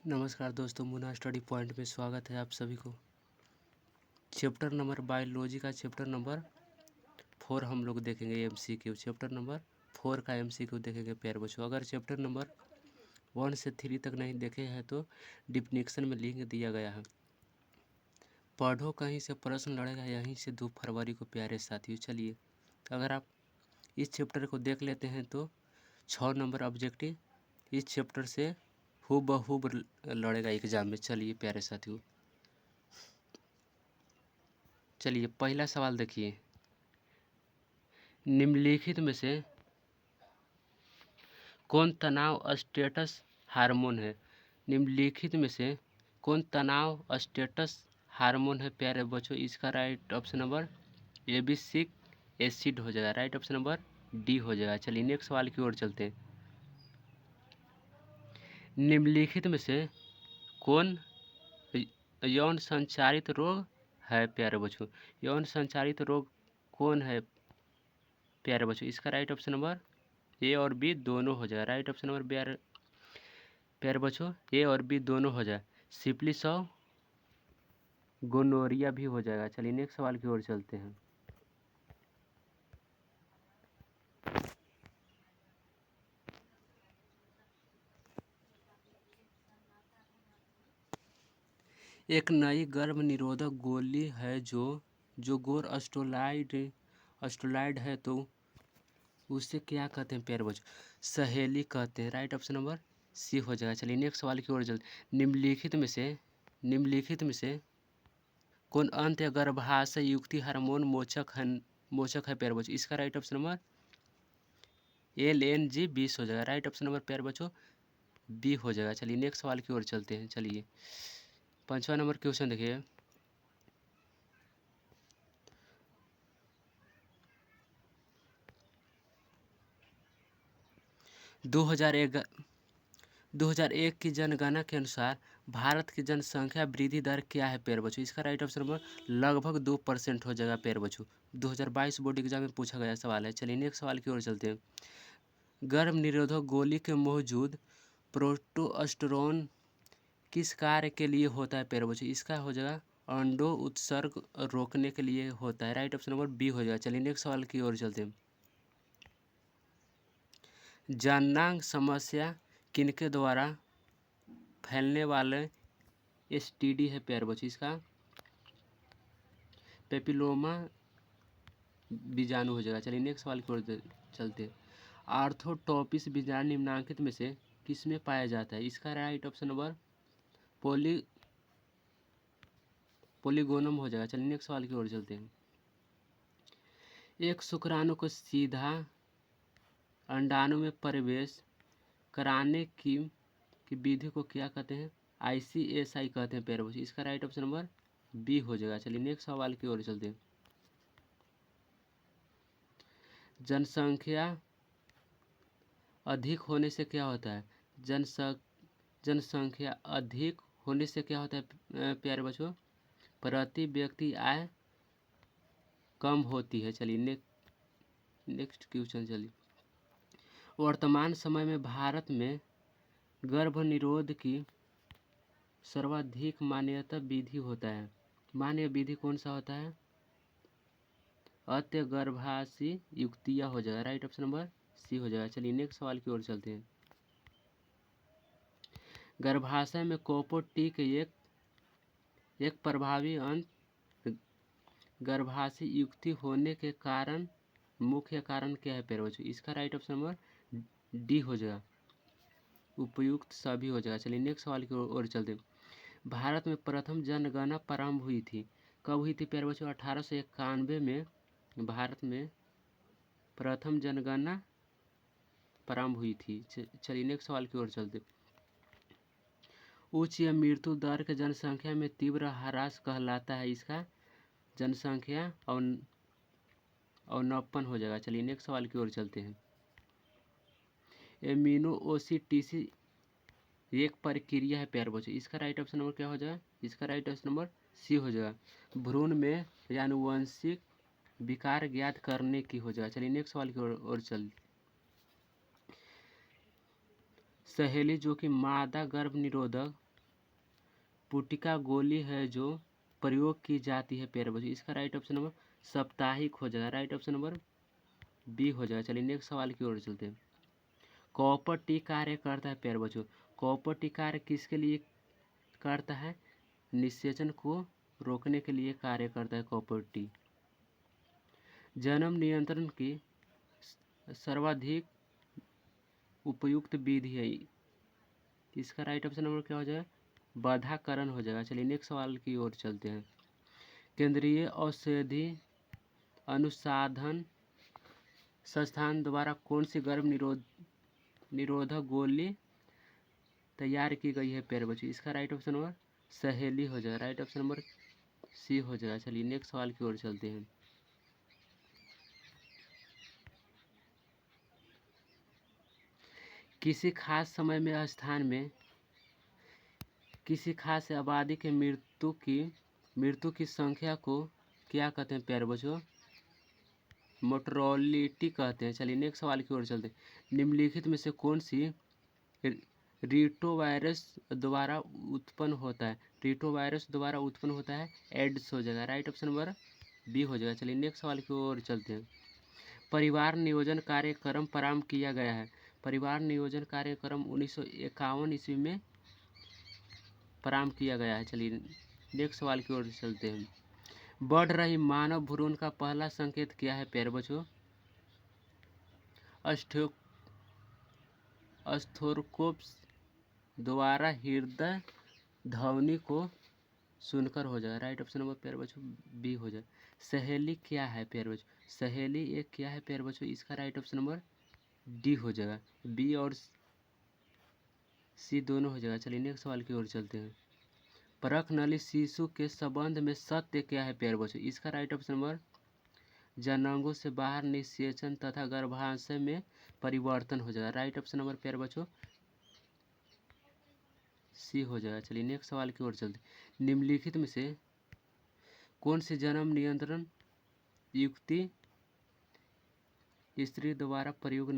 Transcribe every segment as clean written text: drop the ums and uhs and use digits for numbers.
नमस्कार दोस्तों, Munna study point में स्वागत है आप सभी को। चैप्टर नंबर बायोलॉजी का चैप्टर नंबर 4 हम लोग देखेंगे एमसीक्यू। चैप्टर नंबर 4 का एमसीक्यू देखेंगे प्यारे बच्चों। अगर चैप्टर नंबर 1 से 3 तक नहीं देखे हैं तो डिस्क्रिप्शन में लिंक दिया गया है। पढ़ो कहीं से प्रश्न लड़ेगा यहीं से 2 फरवरी को प्यारे साथियों। चलिए, अगर आप इस चैप्टर को देख लेते हैं तो 6 नंबर ऑब्जेक्टिव इस चैप्टर से हूबहू लड़ेगा एग्जाम में। चलिए प्यारे साथियों, चलिए पहला सवाल देखिए। निम्नलिखित में से कौन तनाव स्टेटस हार्मोन है? निम्नलिखित में से कौन तनाव स्टेटस हार्मोन है प्यारे बच्चों? इसका राइट ऑप्शन नंबर एबिसिक एसिड हो जाएगा। राइट ऑप्शन नंबर डी हो जाएगा। चलिए नेक्स्ट सवाल की ओर चलते हैं। निम्नलिखित में से कौन यौन संचारित रोग है प्यारे बच्चों? यौन संचारित रोग कौन है प्यारे बच्चों? इसका राइट ऑप्शन नंबर ए और बी दोनों हो जाएगा। राइट ऑप्शन नंबर प्यारे बच्चों ए और बी दोनों हो जाए। सिफिलिस और गोनोरिया भी हो जाएगा। चलिए नेक्स्ट सवाल की ओर चलते हैं। एक नई गर्भ निरोधक गोली है जो गोर अस्टोलाइड है तो उसे क्या कहते हैं प्यारे बच्चों? सहेली कहते हैं। राइट ऑप्शन नंबर सी हो जाएगा। चलिए नेक्स्ट सवाल की ओर चलते हैं। निम्नलिखित में से कौन अंत्य गर्भाशय युक्ति हार्मोन मोचक है प्यारे बच्चों? इसका राइट ऑप्शन नंबर LNG 20 हो जाएगा। राइट ऑप्शन नंबर प्यारे बच्चों बी हो जाएगा। चलिए नेक्स्ट सवाल की ओर चलते हैं। चलिए 5वां नंबर क्वेश्चन देखिए। 2001 की जनगणना के अनुसार भारत की जनसंख्या वृद्धि दर क्या है प्यारे बच्चों? इसका राइट ऑप्शन नंबर लगभग 2% हो जाएगा प्यारे बच्चों। 2022 बोर्ड एग्जाम में पूछा गया सवाल है। चलिए नेक्स्ट सवाल की ओर चलते हैं। गर्भ निरोधक गोली के मौजूद प्रोटोस्टेरोन किस कार्य के लिए होता है प्यारे बच्चों? इसका हो जाएगा अंडो उत्सर्ग रोकने के लिए होता है। राइट ऑप्शन नंबर बी हो जाएगा। चलिए नेक्स्ट सवाल की ओर चलते हैं। जननांग समस्या किनके द्वारा फैलने वाले STD है प्यारे बच्चों? इसका पेपिलोमा बीजाणु हो जाएगा। चलिए नेक्स्ट सवाल की ओर चलते हैं। आर्थोटोपिस बीजाणु निम्नांकित में से किसमें पाया जाता है? इसका राइट ऑप्शन नंबर पोलीगोनम हो जाएगा। चलिए नेक्स्ट सवाल की ओर चलते हैं। एक शुक्राणु को सीधा अंडाणु में प्रवेश कराने की विधि को क्या कहते हैं? ICSI कहते हैं प्यारे बच्चों। इसका राइट ऑप्शन नंबर बी हो जाएगा। चलिए नेक्स्ट सवाल की ओर चलते हैं। जनसंख्या अधिक होने से क्या होता है? जनसंख्या अधिक होने से क्या होता है प्यारे बच्चों? प्रति व्यक्ति आय कम होती है। चलिए नेक्स्ट क्वेश्चन। चलिए वर्तमान समय में भारत में गर्भ निरोध की सर्वाधिक मान्यता विधि होता है। मान्य विधि कौन सा होता है? अत्य गर्भाशी युक्तिया हो जाएगा। राइट ऑप्शन नंबर सी हो जाएगा। चलिए नेक्स्ट सवाल की ओर चलते हैं। गर्भाशय में कोपोटी के एक प्रभावी अंत गर्भाशी युक्ति होने के कारण मुख्य कारण क्या है प्यारे बच्चों? इसका राइट ऑप्शन नंबर डी हो जाएगा। उपयुक्त सभी हो जाएगा। चलिए नेक्स्ट सवाल की ओर चलते हैं। भारत में प्रथम जनगणना प्रारंभ हुई थी कब हुई थी प्यारे बच्चों? 1891 में भारत में प्रथम जनगणना प्रारंभ हुई थी। चलिए नेक्स्ट सवाल की ओर चलते। उच्च या मृत्यु दर के जनसंख्या में तीव्र ह्रास कहलाता है। इसका जनसंख्या अवनपन हो जाएगा। चलिए नेक्स्ट सवाल की ओर चलते हैं। एमिनोओसिटिस एक प्रक्रिया है प्यारे बच्चों। इसका राइट ऑप्शन नंबर क्या हो जाएगा? इसका राइट ऑप्शन नंबर सी हो जाएगा। भ्रूण में आनुवंशिक विकार ज्ञात करने की हो जाएगा। चलिए नेक्स्ट सवाल की ओर चल। सहेली जो कि मादा गर्भ निरोधक पुटिका गोली है जो प्रयोग की जाती है प्यारे बच्चों। इसका राइट ऑप्शन नंबर साप्ताहिक हो जाएगा। राइट ऑप्शन नंबर बी हो जाएगा। चलिए नेक्स्ट सवाल की ओर चलते हैं। कॉपर टी कार्य करता है प्यारे बच्चों। कॉपर टी कार्य किसके लिए करता है? निषेचन को रोकने के लिए कार्य करता है कॉपर टी। जन्म नियंत्रण की सर्वाधिक उपयुक्त विधि है। इसका राइट ऑप्शन नंबर क्या हो जाएगा? बाधाकरण हो जाएगा। चलिए नेक्स्ट सवाल की ओर चलते हैं। केंद्रीय औषधि अनुसंधान संस्थान द्वारा कौन सी गर्भ निरोधक गोली तैयार की गई है प्यारे बच्चों? इसका राइट ऑप्शन नंबर सहेली हो जाएगा। राइट ऑप्शन नंबर सी हो जाएगा। चलिए नेक्स्ट सवाल की ओर चलते हैं। किसी खास समय में स्थान में किसी खास आबादी के मृत्यु की संख्या को क्या कहते हैं प्यारे बच्चों? मोर्टेलिटी कहते हैं। चलिए नेक्स्ट सवाल की ओर चलते हैं। निम्नलिखित में से कौन सी रीटोवायरस द्वारा उत्पन्न होता है? रीटोवायरस द्वारा उत्पन्न होता है एड्स हो जाएगा। राइट ऑप्शन नंबर बी हो जाएगा। चलिए नेक्स्ट सवाल की ओर चलते हैं। परिवार नियोजन कार्यक्रम प्रारंभ किया गया है। परिवार नियोजन कार्यक्रम 1951 ईस्वी में प्रारंभ किया गया है। चलिए नेक्स्ट सवाल की ओर चलते हैं। बढ़ रही मानव भ्रूण का पहला संकेत क्या है प्यारे बच्चों? ऑस्थोस्कोप्स द्वारा हृदय ध्वनि को सुनकर हो जाएगा। राइट ऑप्शन नंबर प्यारे बच्चों बी हो जाए। सहेली क्या है प्यारे बच्चों? सहेली एक क्या है प्यारे बच्चों? इसका राइट ऑप्शन नंबर डी हो जाएगा। बी और सी दोनों हो जाएगा। चलिए नेक्स्ट सवाल की ओर चलते हैं। परख नली शिशु के संबंध में सत्य क्या है प्यारे बच्चों? इसका राइट ऑप्शन नंबर जनांगों से बाहर निषेचन तथा गर्भाशय में परिवर्तन हो जाएगा। राइट ऑप्शन नंबर प्यारे बच्चों सी हो जाएगा। चलिए नेक्स्ट सवाल की ओर चलते। निम्नलिखित में से कौन सी जन्म नियंत्रण युक्ति स्त्री द्वारा प्रयोग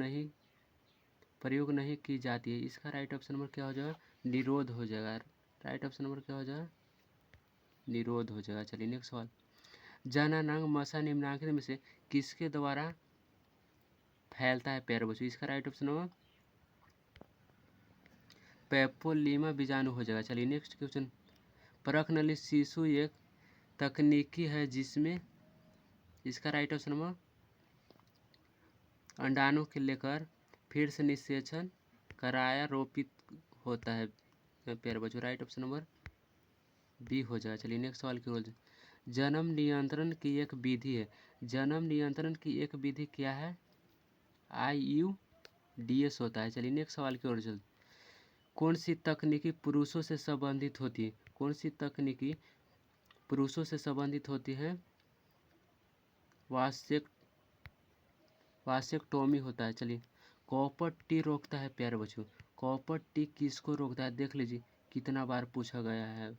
नहीं की जाती है? इसका राइट ऑप्शन नंबर क्या हो जाएगा? निरोध हो जाएगा। राइट ऑप्शन नंबर क्या हो जाएगा? निरोध हो जाएगा। चलिए नेक्स्ट सवाल। जननांग मशा निम्नलिखित में से किसके द्वारा फैलता है प्यारे बच्चों? इसका राइट ऑप्शन नंबर पैप्टिलोमा बीजाणु हो जाएगा। चलिए नेक्स्ट क्वेश्चन। परख नली शिशु एक तकनीकी है जिसमें इसका राइट ऑप्शन नंबर अंडाणु के लेकर फिर से निषेचन कराया रोपित होता है प्यारे बच्चों। राइट ऑप्शन नंबर बी हो जाएगा। चलिए नेक्स्ट सवाल की ओर। जन्म नियंत्रण की एक विधि है। जन्म नियंत्रण की एक विधि क्या है? IUDS होता है। चलिए नेक्स्ट सवाल की ओर चलते। कौन सी तकनीकी पुरुषों से संबंधित होती है? कौन सी तकनीकी पुरुषों से संबंधित होती है? वासेक्टोमी होता है। चलिए कॉपर टी रोकता है प्यारे बच्चों। कॉपर टी किसको रोकता है? देख लीजिए कितना बार पूछा गया है।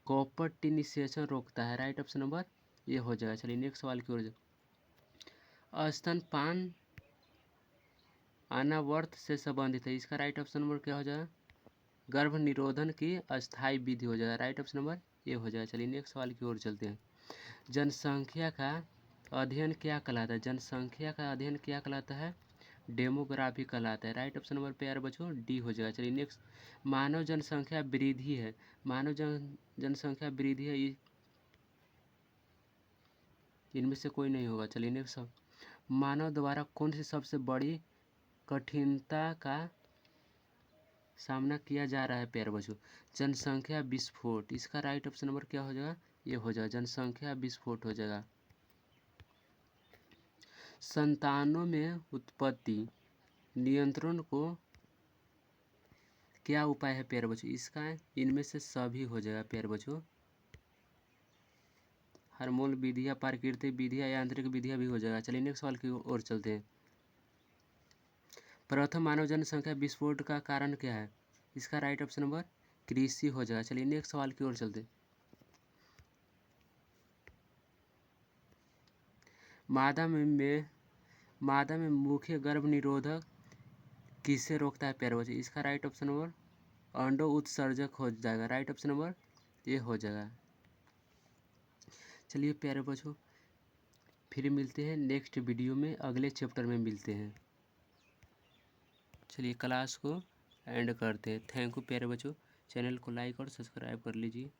कॉपर टी निषेचन रोकता है। राइट ऑप्शन नंबर ये हो जाएगा। चलिए नेक्स्ट सवाल की ओर। स्तनपान अनावर्त से संबंधित है। इसका राइट ऑप्शन नंबर क्या हो जाएगा? गर्भ निरोधन की अस्थायी विधि हो जाएगा। राइट ऑप्शन नंबर ए हो जाएगा। चलिए नेक्स्ट सवाल की ओर चलते हैं। जनसंख्या का अध्ययन क्या कहलाता है? जनसंख्या का अध्ययन क्या कहलाता है? डेमोग्राफी कहलाता है। राइट ऑप्शन नंबर प्यारे बच्चों डी हो जाएगा। चलिए नेक्स्ट। मानव जनसंख्या वृद्धि है। मानव जनसंख्या वृद्धि है। इनमें से कोई नहीं होगा। चलिए नेक्स्ट। मानव द्वारा कौन सी सबसे बड़ी कठिनता का सामना किया जा रहा है प्यारे बच्चों? जनसंख्या विस्फोट। इसका राइट ऑप्शन नंबर क्या हो जाएगा? ये हो जाएगा। जनसंख्या विस्फोट हो जाएगा। संतानों में उत्पत्ति नियंत्रण को क्या उपाय है प्यारे बच्चों? इसका इनमें से सभी हो जाएगा प्यारे बच्चों। हार्मोन विधियाँ, प्राकृतिक विधियाँ, यांत्रिक विधियाँ भी हो जाएगा। चलिए नेक्स्ट सवाल की ओर चलते हैं। प्रथम मानव जनसंख्या विस्फोट का कारण क्या है? इसका राइट ऑप्शन नंबर कृषि हो जाएगा। चलिए नेक्स्ट सवाल की ओर चलते हैं। मादा में मुख्य गर्भ निरोधक किसे रोकता है प्यारे बच्चों? इसका राइट ऑप्शन नंबर अंडो उत्सर्जक हो जाएगा। राइट ऑप्शन नंबर ये हो जाएगा। चलिए प्यारे बच्चों, फिर मिलते हैं नेक्स्ट वीडियो में, अगले चैप्टर में मिलते हैं। चलिए क्लास को एंड करते हैं। थैंक यू प्यारे बच्चों, चैनल को लाइक और सब्सक्राइब कर लीजिए।